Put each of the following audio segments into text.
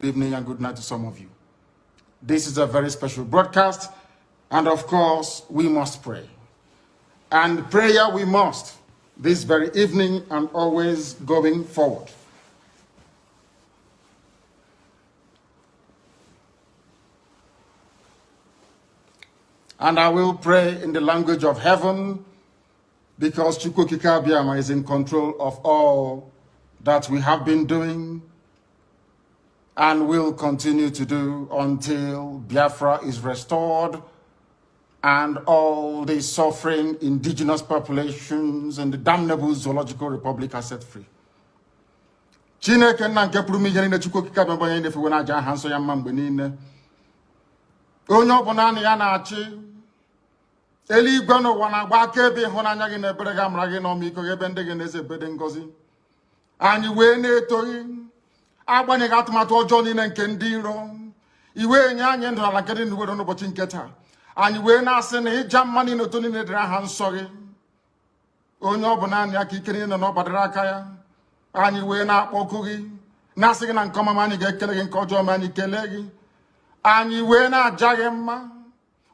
evening and good night to some of you. This is a very special broadcast, and of course, we must pray. And prayer we must this very evening and always going forward. And I will pray in the language of heaven because Chukwuokike Abiama is in control of all that we have been doing and will continue to do until Biafra is restored and all the suffering indigenous populations in the damnable Zoological Republic are set free. Chineke na nke pụrụ m ihe niile Chukwuokike Abiama onye na-efewe n'aja aha nsọ ya mma mgbe niile. Onye ọbụla na ya na-achị eluigwe n'ụwa na-agba akaebe ịhụnanya gị na ebere gị amara gị n'ọmịiko gị ebe ndị gị na-eze ebede ngọzi. Anyị wee na-etoghị agbanyeghị atụmatụ ọjọọ niile nke ndị iro iwe nye anyị ndụ ala nke dị n'uwere n'ụbọchị nke taa. Anyị wee na-asị na ịja mma niile otu niile dịrị aha nsọ gị. Onye ọbụla anyị aka ike niile na ọ gbadara aka ya. Anyị wee na-akpọku gị na-asị gị na nke ọma anyị ga-ekele gị nke ọjọọ ma anyị kelee gị. Anyị wee na-aja gị mma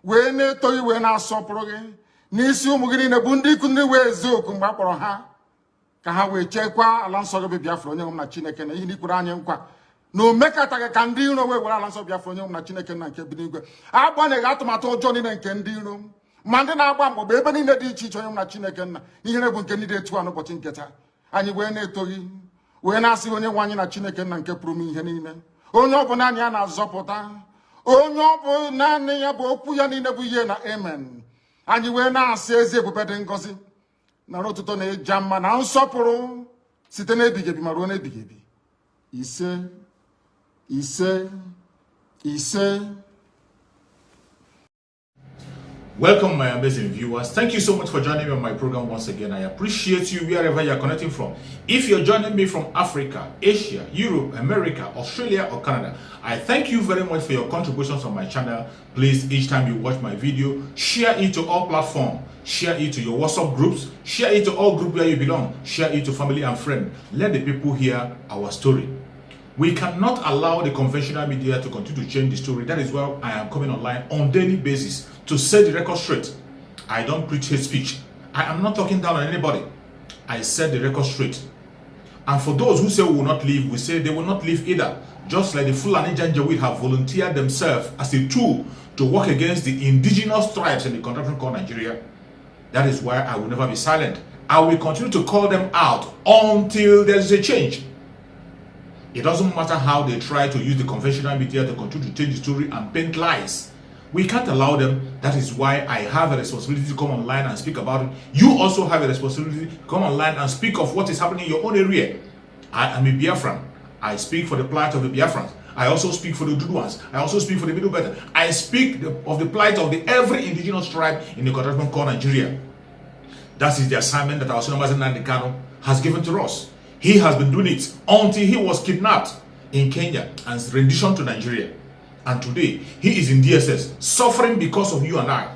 wee na-eto gị wee na-asọpụrụ gị n'isi ụmụ gị niile bụ ndị ikwu ndị wee eziokwu mgbe a kpọrọ ha ka ha wee chekwaa ala nsọ gị bụ Biafra onye nwe m na Chineke na ihe n'ikwuru anyị nkwa na o mekataghị ka ndị iro wee were ala nsọ Biafra onye nwe m na Chineke na nke bi n'igwe agbanyeghị atụmatụ ọjọọ niile nke ndị iro ma ndị na-agba mgbọgba ebe niile dị iche iche onye nwe m na Chineke nna ihere bụ nke ndị dị etu a n'ụbọchị nke taa. Anyị wee na-eto gị wee na-asị onye nwe anyị na Chineke nna nke pụrụ m ihe niile onye ọbụla anyị a na-azọpụta onye ọ bụ naanị ya bụ okwu ya niile bụ ihe na amen. Anyị wee na-asị ezi ebube dị ngọzi na ọtụtụ na ịja mma na nsọpụrụ site n'ebighị ebi ma ruo n'ebighị ebi. Ise ise ise. Welcome, my amazing viewers. Thank you so much for joining me on my program once again. I appreciate you wherever you're connecting from. If you're joining me from Africa, Asia, Europe, America, Australia, or Canada, I thank you very much for your contributions on my channel. Please, each time you watch my video, share it to all platforms. Share it to your WhatsApp groups. Share it to all groups where you belong. Share it to family and friends. Let the people hear our story. We cannot allow the conventional media to continue to change the story. That is why I am coming online on daily basis to set the record straight. I don't preach hate speech. I am not talking down on anybody. I set the record straight. And for those who say we will not leave, we say they will not leave either. Just like the Fulani Janjaweed have volunteered themselves as a tool to work against the indigenous tribes in the contraption called Nigeria. That is why I will never be silent. I will continue to call them out until there is a change. It doesn't matter how they try to use the conventional media to continue to change the story and paint lies. We can't allow them. That is why I have a responsibility to come online and speak about it. You also have a responsibility to come online and speak of what is happening in your own area. I am a Biafran. I speak for the plight of the Biafrans. I also speak for the Duduans. I also speak for the Middle Belt. I speak of the plight of every indigenous tribe in the continent called Nigeria. That is the assignment that our Senator Mazi Nnamdi Kanu has given to us. He has been doing it until he was kidnapped in Kenya and renditioned to Nigeria. And today, he is in DSS, suffering because of you and I.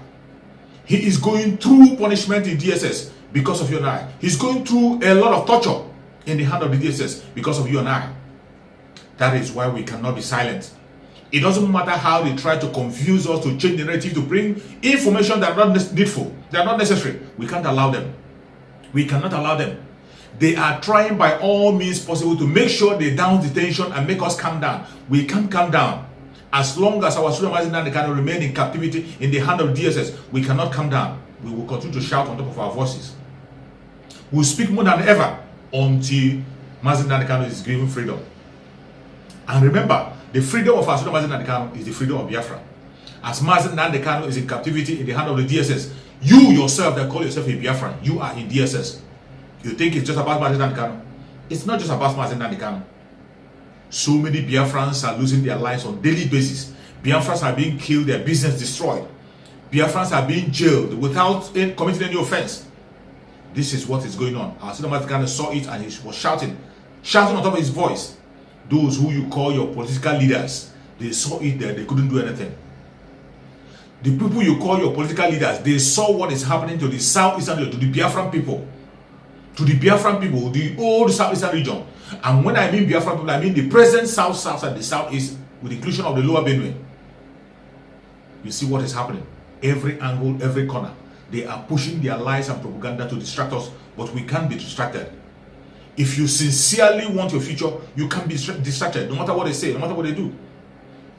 He is going through punishment in DSS because of you and I. He's going through a lot of torture in the hand of the DSS because of you and I. That is why we cannot be silent. It doesn't matter how they try to confuse us, to change the narrative, to bring information that are not needful, they are not necessary. We can't allow them. We cannot allow them. They are trying by all means possible to make sure they down the tension and make us calm down. We can't calm down. As long as our Senator Mazi Nnamdi Kanu remain in captivity in the hand of DSS, we cannot calm down. We will continue to shout on top of our voices. We will speak more than ever until Mazi Nnamdi Kanu is given freedom. And remember, the freedom of our Senator Mazi Nnamdi Kanu is the freedom of Biafra. As Mazi Nnamdi Kanu is in captivity in the hand of the DSS, you yourself that call yourself a Biafran, you are in DSS. You think it's just about Mazi Nnamdi Kanu? It's not just about Mazi Nnamdi Kanu. So many Biafrans are losing their lives on a daily basis. Biafrans are being killed, their business destroyed. Biafrans are being jailed without committing any offense. This is what is going on. Our Senator Mazi Kanu saw it and he was shouting on top of his voice. Those who you call your political leaders, they saw it there, they couldn't do anything. The people you call your political leaders, they saw what is happening to the southeastern region, to the Biafran people. To the Biafran people, the old southeastern region. And when I mean Biafran people, I mean the present south and the southeast, with the inclusion of the lower Benue. You see what is happening. Every angle, every corner. They are pushing their lies and propaganda to distract us, but we can't be distracted. If you sincerely want your future, you can't be distracted, no matter what they say, no matter what they do.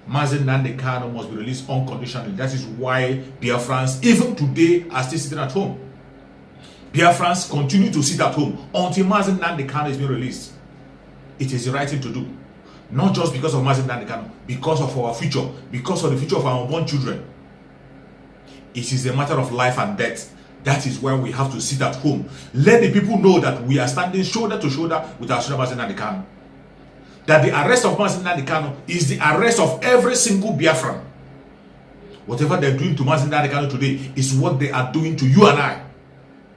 Mazi Nnamdi Kanu must be released unconditionally. That is why Biafrans, even today, are still sitting at home. Biafrans continue to sit at home until Mazi Nnamdi Kanu is being released. It is the right thing to do. Not just because of Mazi Nnamdi Kanu, because of our future, because of the future of our unborn children. It is a matter of life and death. That is why we have to sit at home. Let the people know that we are standing shoulder to shoulder with our Mazi Nnamdi Kanu. That the arrest of Mazi Nnamdi Kanu is the arrest of every single Biafran. Whatever they're doing to Mazi Nnamdi Kanu today is what they are doing to you and I.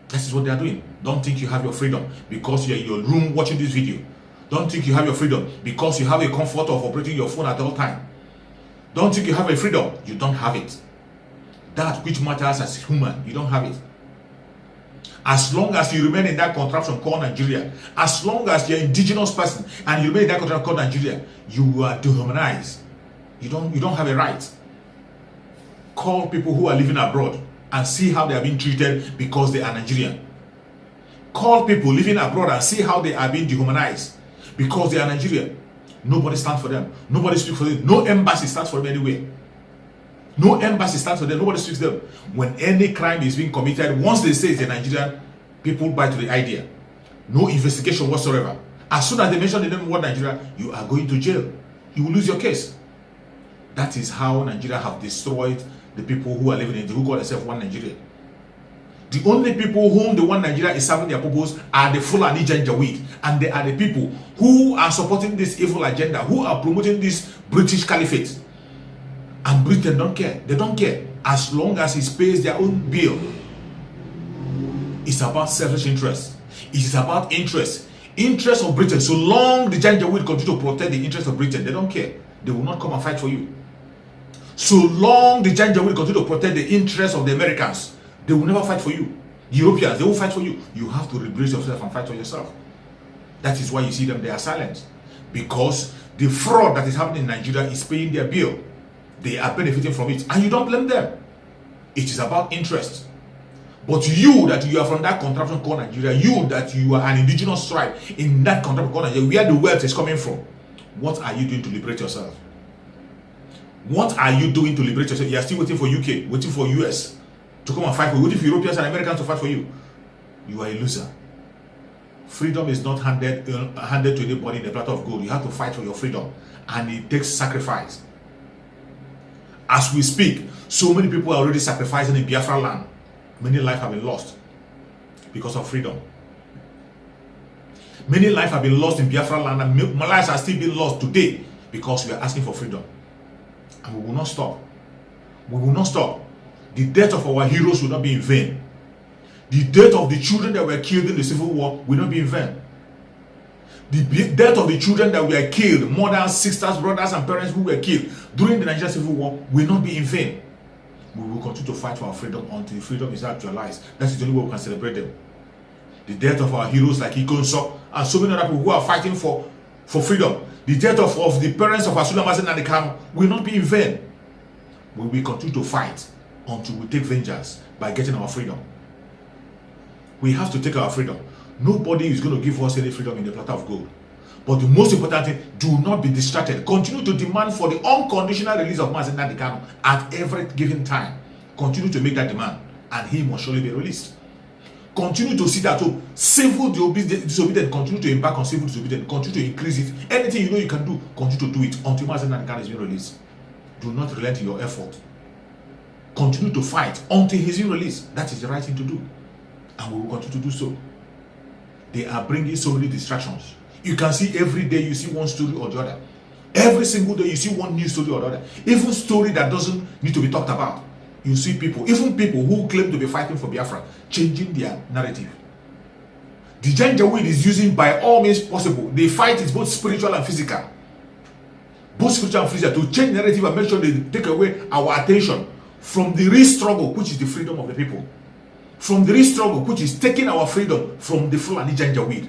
That is what they are doing. Don't think you have your freedom because you're in your room watching this video. Don't think you have your freedom because you have a comfort of operating your phone at all time. Don't think you have a freedom. You don't have it. That which matters as human, you don't have it. As long as you remain in that contraption called Nigeria, as long as you're an indigenous person and you remain in that contraption called Nigeria, you are dehumanized. You don't have a right. Call people who are living abroad and see how they are being treated because they are Nigerian. Call people living abroad and see how they are being dehumanized because they are Nigerian. Nobody stands for them. Nobody speaks for them. No embassy stands for them anywhere. No embassy stands for them. Nobody speaks to them. When any crime is being committed, once they say it's a Nigerian, people buy to the idea. No investigation whatsoever. As soon as they mention the name of word Nigeria, you are going to jail. You will lose your case. That is how Nigeria have destroyed the people who are living in it, who call themselves one Nigeria. The only people whom the one Nigeria is serving their purpose are the Fulani Janjaweed, and they are the people who are supporting this evil agenda, who are promoting this British Caliphate. And Britain don't care. They don't care. As long as it pays their own bill. It's about selfish interest. It is about interest. Interest of Britain. So long the Janjaweed continue to protect the interest of Britain, they don't care. They will not come and fight for you. So long the Janjaweed continue to protect the interest of the Americans, they will never fight for you. Europeans, they will fight for you. You have to liberate yourself and fight for yourself. That is why you see them, they are silent. Because the fraud that is happening in Nigeria is paying their bill. They are benefiting from it. And you don't blame them. It is about interest. But you that you are from that contraption called Nigeria, you that you are an indigenous tribe in that contraption called Nigeria, where the wealth is coming from, what are you doing to liberate yourself? What are you doing to liberate yourself? You are still waiting for UK, waiting for US to come and fight for you, waiting for Europeans and Americans to fight for you. You are a loser. Freedom is not handed to anybody in a platter of gold. You have to fight for your freedom, and it takes sacrifice. As we speak, so many people are already sacrificing in Biafra land. Many lives have been lost because of freedom. Many lives have been lost in Biafra land, and lives are still being lost today because we are asking for freedom. And we will not stop. We will not stop. The death of our heroes will not be in vain. The death of the children that were killed in the Civil War will not be in vain. The death of the children that were killed, mothers, sisters, brothers, and parents who were killed during the Nigerian Civil War will not be in vain. We will continue to fight for our freedom until freedom is actualized. That is the only way we can celebrate them. The death of our heroes like Iko and so many other people who are fighting for freedom. The death of the parents of Asula Mazi Nnamdi Kanu will not be in vain. We will continue to fight until we take vengeance by getting our freedom. We have to take our freedom. Nobody is going to give us any freedom in the platter of gold. But the most important thing, do not be distracted. Continue to demand for the unconditional release of Mazi Nnamdi Kanu at every given time. Continue to make that demand, and he must surely be released. Continue to sit at home. Civil disobedience, continue to embark on civil disobedience. Continue to increase it. Anything you know you can do, continue to do it until Mazi Nnamdi Kanu is being released. Do not relent in your effort. Continue to fight until he's being released. That is the right thing to do. And we will continue to do so. They are bringing so many distractions. You can see every day you see one story or the other. Every single day you see one news story or the other. Even story that doesn't need to be talked about. You see people, even people who claim to be fighting for Biafra, changing their narrative. The Janjaweed is using by all means possible. The fight is both spiritual and physical. Both spiritual and physical, to change narrative and make sure they take away our attention from the real struggle, which is the freedom of the people. From the real struggle, which is taking our freedom from the Fulani Janjaweed.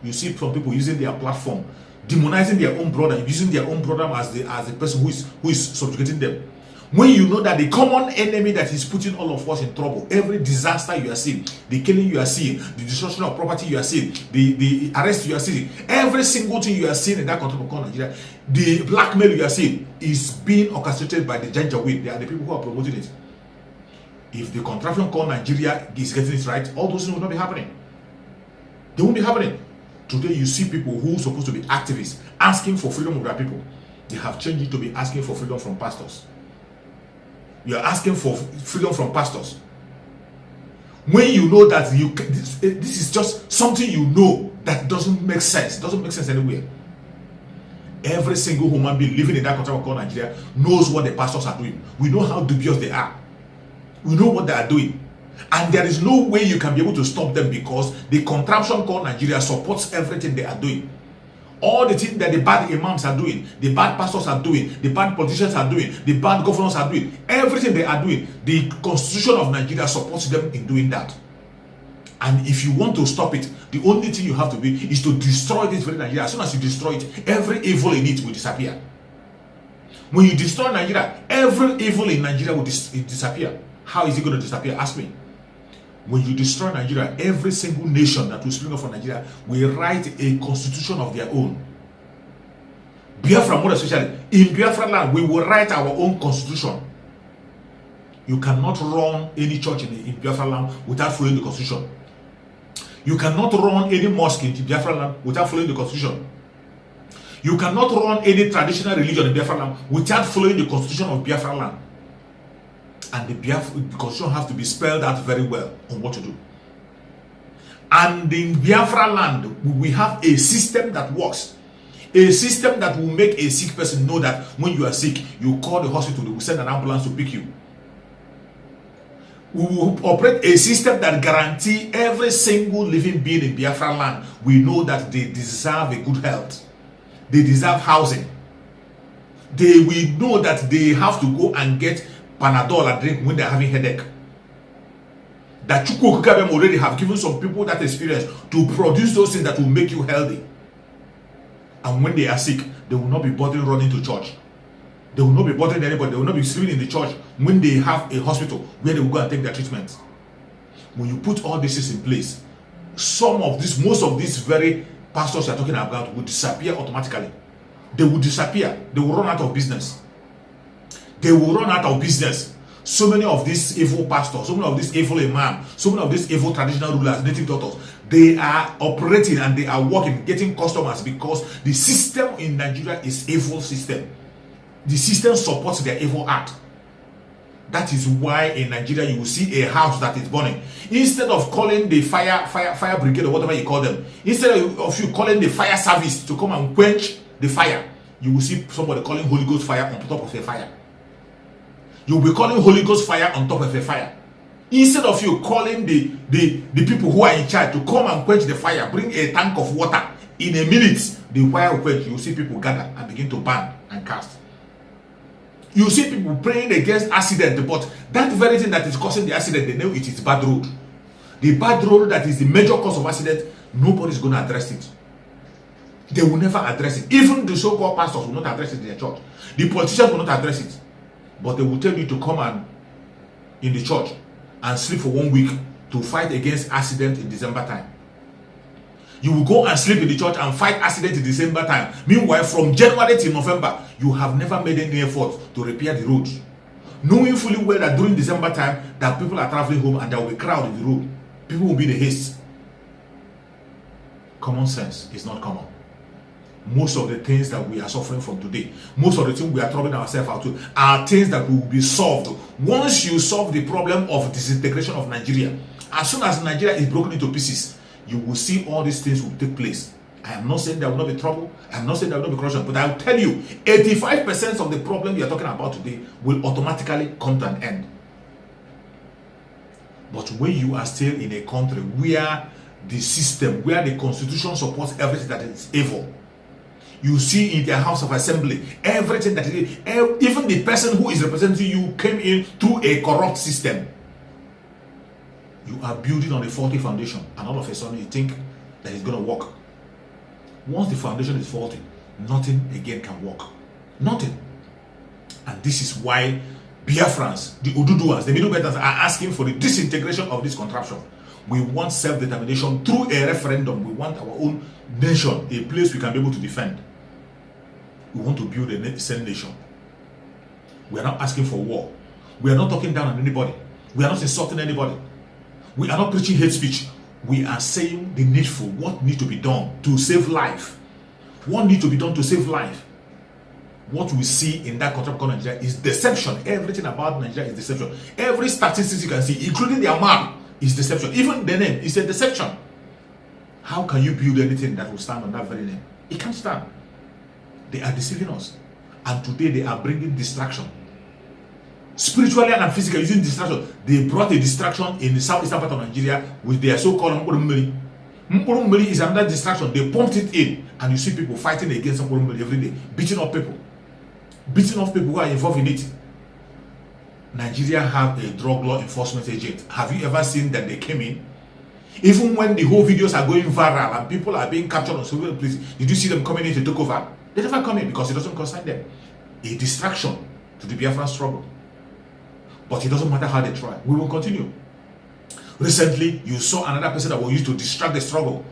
you see some people using their platform, demonizing their own brother, using their own brother as the person who is subjugating them. When you know that the common enemy that is putting all of us in trouble, every disaster you are seeing, the killing you are seeing, the destruction of property you are seeing, the arrest you are seeing, every single thing you are seeing in that country called Nigeria, the blackmail you are seeing is being orchestrated by the Janjaweed. They are the people who are promoting it. If the contraption called Nigeria is getting it right, all those things will not be happening. They won't be happening. Today you see people who are supposed to be activists asking for freedom of their people. They have changed it to be asking for freedom from pastors. You are asking for freedom from pastors. When you know that this is just something you know that doesn't make sense. It doesn't make sense anywhere. Every single human being living in that country called Nigeria knows what the pastors are doing. We know how dubious they are. We know what they are doing. And there is no way you can be able to stop them because the contraption called Nigeria supports everything they are doing. All the things that the bad imams are doing, the bad pastors are doing, the bad politicians are doing, the bad governors are doing, everything they are doing, the constitution of Nigeria supports them in doing that. And if you want to stop it, the only thing you have to do is to destroy this very Nigeria. As soon as you destroy it, every evil in it will disappear. When you destroy Nigeria, every evil in Nigeria will disappear. How is it going to disappear? Ask me. When you destroy Nigeria, every single nation that will spring up from Nigeria will write a constitution of their own. Biafra, more especially, in Biafra land, we will write our own constitution. You cannot run any church in Biafra land without following the constitution. You cannot run any mosque in Biafra land without following the constitution. You cannot run any traditional religion in Biafra land without following the constitution of Biafra land. And the constitution has to be spelled out very well on what to do. And in Biafra land, we have a system that works. A system that will make a sick person know that when you are sick, you call the hospital, they will send an ambulance to pick you. We will operate a system that guarantees every single living being in Biafra land, we know that they deserve a good health. They deserve housing. We know that they have to go and get Panadol and drink when they are having headache. That Chukwu Okikabem already have given some people that experience to produce those things that will make you healthy. And when they are sick, they will not be bothering running to church. They will not be bothering anybody. They will not be sleeping in the church when they have a hospital where they will go and take their treatment. When you put all this in place, most of these very pastors you are talking about will disappear automatically. They will disappear. They will run out of business. They will run out of business. So many of these evil pastors, so many of these evil imams, so many of these evil traditional rulers, native doctors, they are operating and they are working, getting customers because the system in Nigeria is evil system. The system supports their evil act. That is why in Nigeria you will see a house that is burning. Instead of calling the fire brigade or whatever you call them, instead of you calling the fire service to come and quench the fire, you will see somebody calling Holy Ghost fire on top of a fire. You will be calling Holy Ghost fire on top of a fire. Instead of you calling the people who are in charge to come and quench the fire, bring a tank of water. In a minute, the fire will quench. You will see people gather and begin to burn and cast. You see people praying against accident, but that very thing that is causing the accident, they know it is bad road. The bad road that is the major cause of accident, nobody is going to address it. They will never address it. Even the so-called pastors will not address it in their church. The politicians will not address it. But they will tell you to come and in the church and sleep for 1 week to fight against accident in December time. You will go and sleep in the church and fight accident in December time. Meanwhile, from January till November, you have never made any effort to repair the roads. Knowing fully well that during December time, that people are traveling home and there will be crowd in the road. People will be in a haste. Common sense is not common. Most of the things that we are suffering from today, most of the things we are troubling ourselves out to, are things that will be solved. Once you solve the problem of disintegration of Nigeria, as soon as Nigeria is broken into pieces, you will see all these things will take place. I am not saying there will not be trouble. I am not saying there will not be corruption. But I will tell you, 85% of the problem we are talking about today will automatically come to an end. But when you are still in a country where the system, where the constitution supports everything that is evil, you see in their house of assembly, everything that is, even the person who is representing you came in through a corrupt system. You are building on a faulty foundation, and all of a sudden you think that it's going to work. Once the foundation is faulty, nothing again can work. Nothing. And this is why Biafrans, the Oduduwas, the Middle Belters are asking for the disintegration of this contraption. We want self-determination through a referendum. We want our own nation, a place we can be able to defend. We want to build a same nation. We are not asking for war. We are not talking down on anybody. We are not insulting anybody. We are not preaching hate speech. We are saying the needful, what needs to be done to save life. What needs to be done to save life. What we see in that contract called Nigeria is deception. Everything about Nigeria is deception. Every statistics you can see, including their map, is deception. Even the name is a deception. How can you build anything that will stand on that very name? It can't stand. They are deceiving us. And today they are bringing distraction. Spiritually and physically using distraction. They brought a distraction in the southeastern part of Nigeria with their so-called Mkpurumiri. Mkpurumiri is another distraction. They pumped it in. And you see people fighting against Mkpurumiri every day. Beating up people. Beating off people who are involved in it. Nigeria have a drug law enforcement agent. Have you ever seen that they came in? Even when the whole videos are going viral and people are being captured on several places, did you see them coming in to take over? They never come in because it doesn't concern them. A distraction to the Biafran struggle. But it doesn't matter how they try. We will continue. Recently, you saw another person that was used to distract the struggle.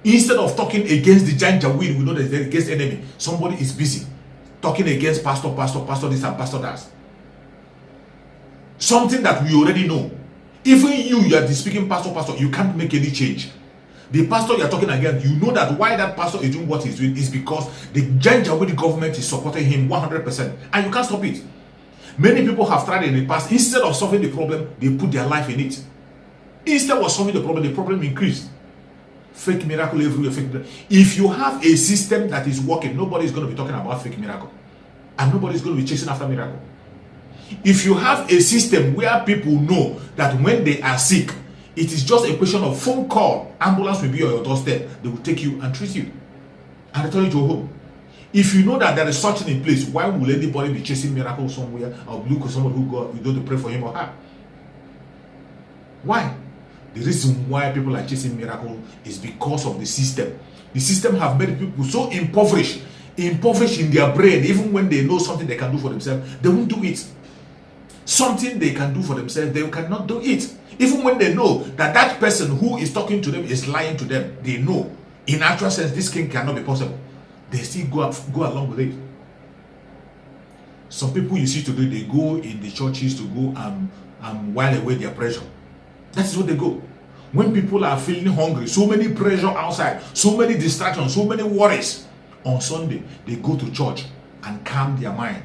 Instead of talking against the Janjaweed, we know that they're against enemy. Somebody is busy talking against pastor this and pastor that. Something that we already know. Even you are speaking pastor, you can't make any change. The pastor you are talking against, you know that why that pastor is doing what he's doing is because the Janjaweed government is supporting him 100%. And you can't stop it. Many people have tried in the past. Instead of solving the problem, they put their life in it. Instead of solving the problem increased. Fake miracle everywhere. Fake miracle. If you have a system that is working, nobody is going to be talking about fake miracle. And nobody is going to be chasing after miracle. If you have a system where people know that when they are sick, it is just a question of phone call, ambulance will be on your doorstep, they will take you and treat you and return you to home. If you know that there is such in place, why will anybody be chasing miracles somewhere or look for someone who go to pray for him or her? Why? The reason why people are chasing miracles is because of the system. The system have made people so impoverished in their brain. Even when they know something they can do for themselves, they won't do it. Something they can do for themselves, they cannot do it. Even when they know that that person who is talking to them is lying to them, they know in actual sense this thing cannot be possible. They still go along with it. Some people you see today, they go in the churches to go and while away their pressure. That is what they go. When people are feeling hungry, so many pressure outside, so many distractions, so many worries, on Sunday, they go to church and calm their mind.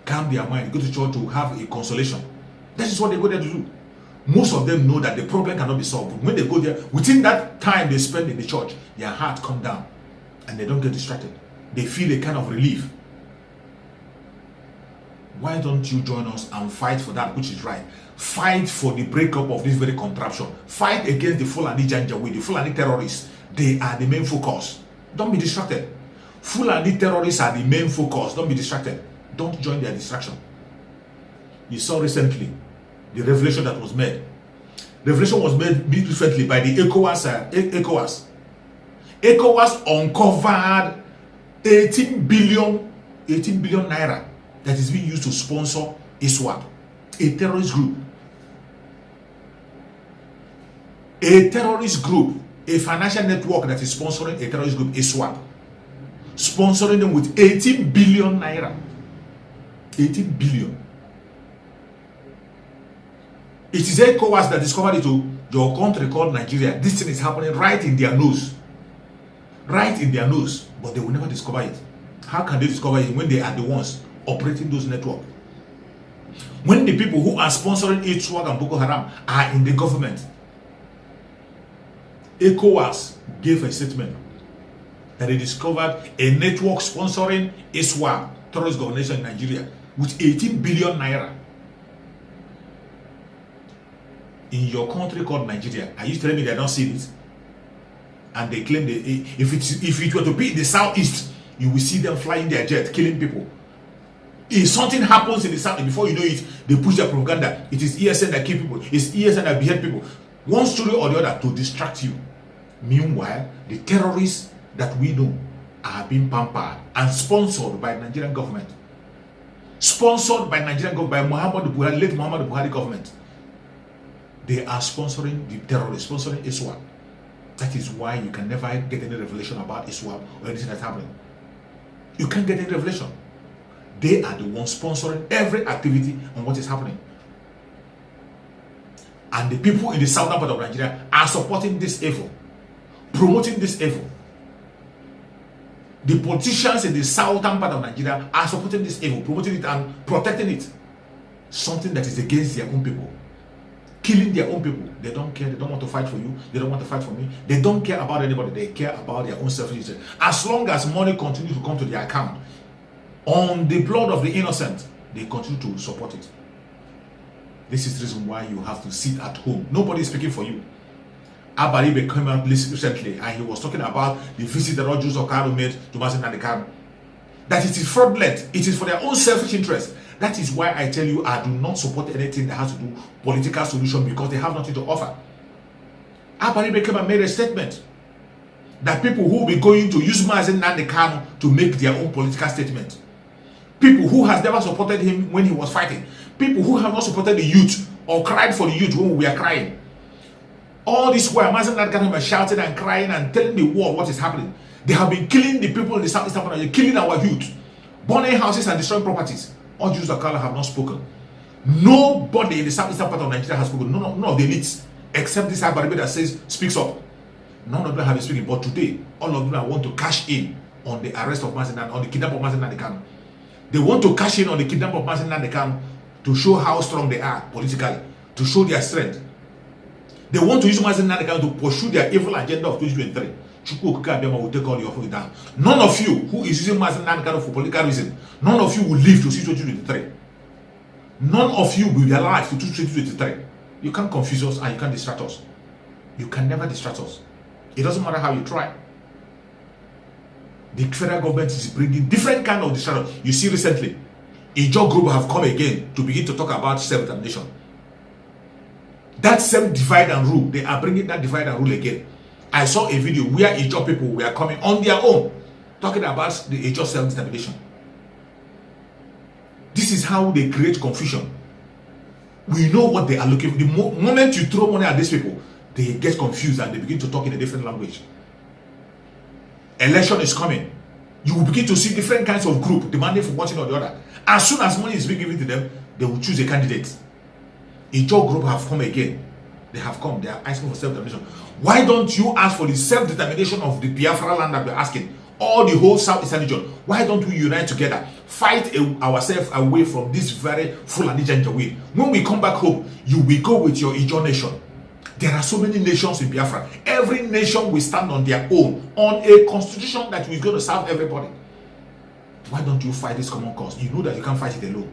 Calm their mind. Go to church to have a consolation. That is what they go there to do. Most of them know that the problem cannot be solved. When they go there, within that time they spend in the church, their heart comes down and they don't get distracted. They feel a kind of relief. Why don't you join us and fight for that which is right? Fight for the breakup of this very contraption. Fight against the Fulani Janjaweed, the Fulani terrorists. They are the main focus. Don't be distracted. Fulani terrorists are the main focus. Don't be distracted. Don't join their distraction. You saw recently the revelation that was made. Revelation was made recently by the ECOWAS. ECOWAS uncovered 18 billion naira that is being used to sponsor ISWAP, a terrorist group. A terrorist group, a financial network that is sponsoring a terrorist group, ISWAP, sponsoring them with 18 billion naira. 18 billion. It is ECOWAS that discovered it to your country called Nigeria. This thing is happening right in their nose. Right in their nose. But they will never discover it. How can they discover it when they are the ones operating those networks? When the people who are sponsoring ISWAP and Boko Haram are in the government. ECOWAS gave a statement that they discovered a network sponsoring ISWAP, terrorist organization in Nigeria, with 18 billion naira. In your country called Nigeria, are you telling me they don't see it? And they claim if it were to be in the southeast, you will see them flying their jet, killing people. If something happens in the south, before you know it, they push their propaganda. It is ESN that kill people. It's ESN that behead people. One story or the other to distract you. Meanwhile, the terrorists that we know are being pampered and sponsored by the Nigerian government. Sponsored by Nigerian government, by Muhammadu Buhari, late Muhammadu Buhari government. They are sponsoring the terrorists, sponsoring ISWAP. That is why you can never get any revelation about ISWAP or anything that's happening. You can't get any revelation. They are the ones sponsoring every activity on what is happening. And the people in the southern part of Nigeria are supporting this evil, promoting this evil. The politicians in the southern part of Nigeria are supporting this evil, promoting it and protecting it. Something that is against their own people. Killing their own people. They don't care. They don't want to fight for you. They don't want to fight for me. They don't care about anybody. They care about their own selfish interest. As long as money continues to come to their account, on the blood of the innocent, they continue to support it. This is the reason why you have to sit at home. Nobody is speaking for you. Abaribe came out recently and he was talking about the visit that Rojus Okaro made to Mazen Nandekano. That it is fraudulent. It is for their own selfish interest. That is why I tell you I do not support anything that has to do political solution because they have nothing to offer. Abaribe came and made a statement that people who will be going to use Mazen Nandekano to make their own political statement. People who has never supported him when he was fighting. People who have not supported the youth or cried for the youth when we were crying. All this while, Mazen Nandekano was shouting and crying and telling the world what is happening. They have been killing the people in the southeastern part of Nigeria, killing our youth, burning houses and destroying properties. All Jews of color have not spoken. Nobody in the southeastern part of Nigeria has spoken. None of the elites, except this Abaribe that says, speaks up. None of them have been speaking. But today, all of them want to cash in on the arrest of Mazen Nandekano, on the kidnap of Mazen Nandekano. They want to cash in on the kidnap of Mazen Nandekano to show how strong they are politically, to show their strength. They want to use Mazen Nandekano to pursue their evil agenda of 2023. Chukwu Okike Abiyama will take all your food down. None of you who is using Mazen Nandekano for political reason, none of you will live to see 2023. None of you will be alive to 2023. You can't confuse us and you can't distract us. You can never distract us. It doesn't matter how you try. The federal government is bringing different kind of distraction. You see recently, Ijaw group have come again to begin to talk about self-determination. That same divide and rule, they are bringing that divide and rule again. I saw a video where Ijaw people were coming on their own, talking about the Ijaw self-determination. This is how they create confusion. We know what they are looking for. The moment you throw money at these people, they get confused and they begin to talk in a different language. Election is coming. You will begin to see different kinds of group demanding for one thing or the other. As soon as money is being given to them, they will choose a candidate. Ijaw group have come again. They have come. They are asking for self-determination. Why don't you ask for the self-determination of the Biafra land that we're asking? Or the whole Southeastern region. Why don't we unite together? Fight ourselves away from this very Fulani Janjaweed. When we come back home, you will go with your Ijaw nation. There are so many nations in Biafra. Every nation will stand on their own, on a constitution that is going to serve everybody. Why don't you fight this common cause? You know that you can't fight it alone.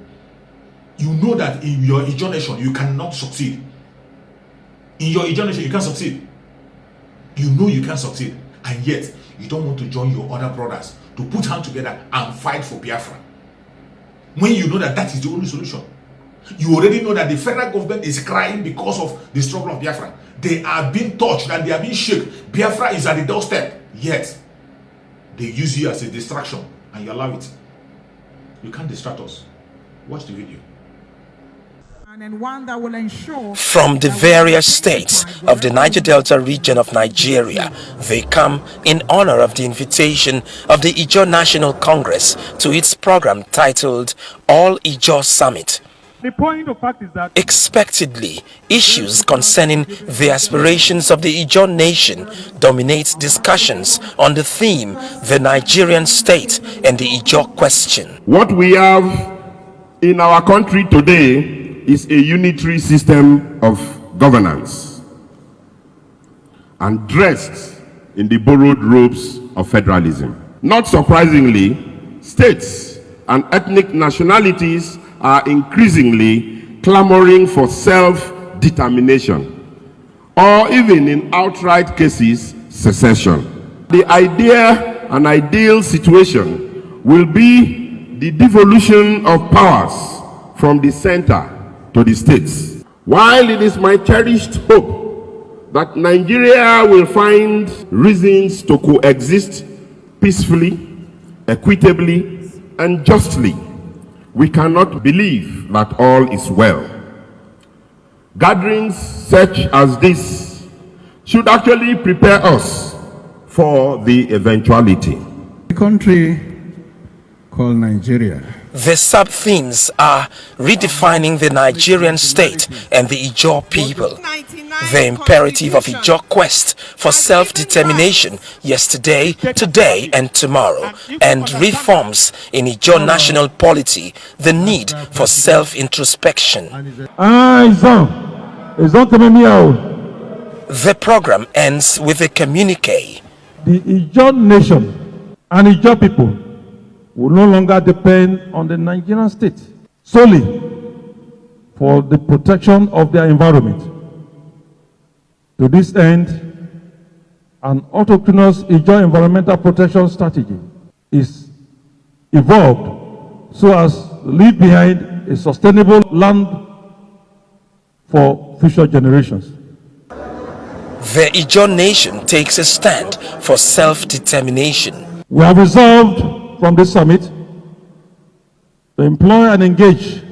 You know that in your Ijaw nation, you cannot succeed. In your Ijaw nation, you can't succeed. You know you can't succeed. And yet, you don't want to join your other brothers to put hands together and fight for Biafra. When you know that that is the only solution. You already know that the federal government is crying because of the struggle of Biafra. They are being touched and they are being shaken. Biafra is at the doorstep. Yet, they use you as a distraction and you allow it. You can't distract us. Watch the video. And one that will ensure from the various states of the Niger Delta region of Nigeria. They come in honor of the invitation of the Ijaw National Congress to its program titled All Ijaw Summit. The point of fact is that Expectedly, issues concerning the aspirations of the Ijaw nation dominate discussions on the theme, the Nigerian state and the Ijaw question. What we have in our country today is a unitary system of governance and dressed in the borrowed robes of federalism. Not surprisingly, states and ethnic nationalities are increasingly clamoring for self-determination, or even in outright cases, secession. The ideal situation will be the devolution of powers from the center to the states. While it is my cherished hope that Nigeria will find reasons to coexist peacefully, equitably, and justly. We cannot believe that all is well. Gatherings such as this should actually prepare us for the eventuality. The country called Nigeria. The sub-themes are redefining the Nigerian state and the Ijaw people, the imperative of Ijaw quest for self-determination yesterday, today and tomorrow, and reforms in Ijaw national polity, the need for self-introspection. The program ends with a communique. The Ijaw nation and Ijaw people will no longer depend on the Nigerian state solely for the protection of their environment. To this end, an autochthonous Ijaw environmental protection strategy is evolved so as to leave behind a sustainable land for future generations. The Ijaw nation takes a stand for self-determination. We have resolved from this summit to employ and engage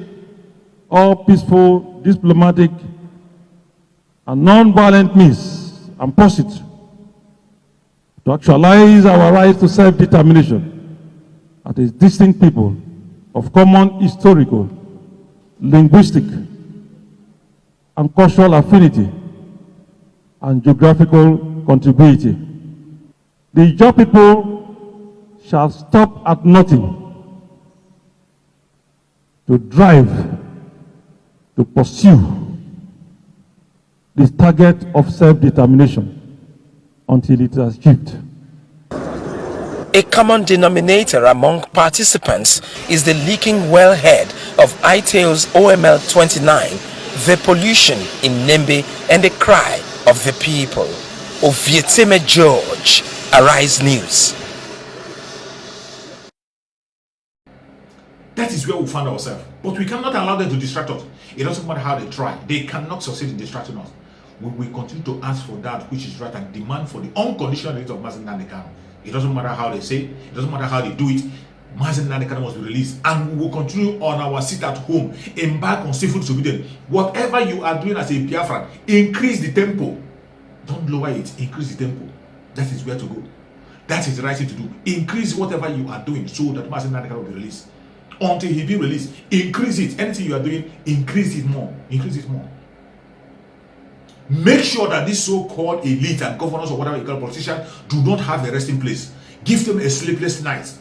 all peaceful, diplomatic, and non-violent means and pursuits to actualize our right to self-determination as a distinct people of common historical, linguistic, and cultural affinity and geographical contiguity. The Ijaw people shall stop at nothing to drive, to pursue this target of self-determination until it is achieved. A common denominator among participants is the leaking wellhead of ITAO's OML 29, the pollution in Nembe, and the cry of the people. Ovieteme George, Arise News. That is where we find ourselves. But we cannot allow them to distract us. It doesn't matter how they try. They cannot succeed in distracting us. We will continue to ask for that which is right and demand for the unconditional release of Mazi Nnamdi Kanu. It doesn't matter how they say, it doesn't matter how they do it. Mazi Nnamdi Kanu must be released. And we will continue on our seat at home, embark on civil disobedience. Whatever you are doing as a Biafran, increase the tempo. Don't lower it, increase the tempo. That is where to go. That is the right thing to do. Increase whatever you are doing so that Mazi Nnamdi Kanu will be released. Until he be released, increase it. Anything you are doing, increase it more. Increase it more. Make sure that this so-called elite and governors or whatever you call politicians do not have a resting place. Give them a sleepless night.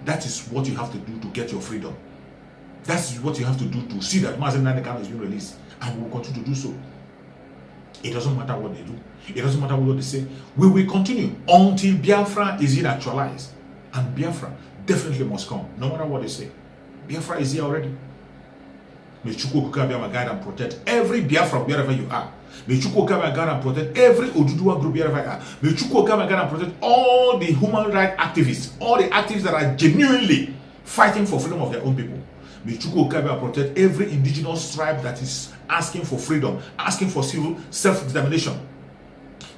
That is what you have to do to get your freedom. That is what you have to do to see that Mazi Nnamdi Kanu is being released. And we will continue to do so. It doesn't matter what they do. It doesn't matter what they say. We will continue until Biafra is here actualized. And Biafra definitely must come, no matter what they say. Biafra is here already. May Chukwu Okike Abiama guide and protect every Biafra wherever you are. May Chukwu Okike Abiama guide and protect every Oduduwa group wherever you are. May Chukwu Okike Abiama guide and protect all the human rights activists, all the activists that are genuinely fighting for freedom of their own people. May Chukwu Okike Abiama protect every indigenous tribe that is asking for freedom, asking for civil self-determination.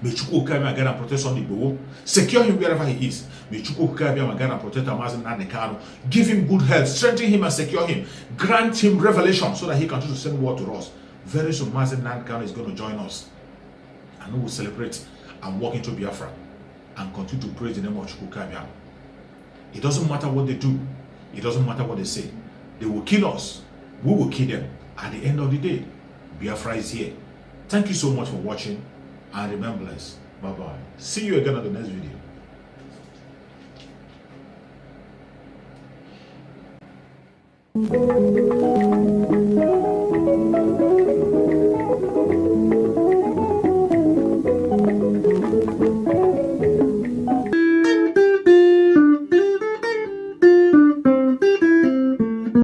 May Chukwu Okike Abiama guide and protect Sunday Igboho. Secure him wherever he is. May Chukwu Okike Abiama guide and protect Mazi Nnamdi Kanu. Give him good health, strengthen him and secure him. Grant him revelation so that he can continue to send word to us. Very soon Mazi Nnamdi Kanu is going to join us. And we will celebrate and walk into Biafra and continue to praise the name of Chukwu Okike Abiama. It doesn't matter what they do. It doesn't matter what they say. They will kill us. We will kill them. At the end of the day, Biafra is here. Thank you so much for watching. And remember this. Bye-bye. See you again on the next video.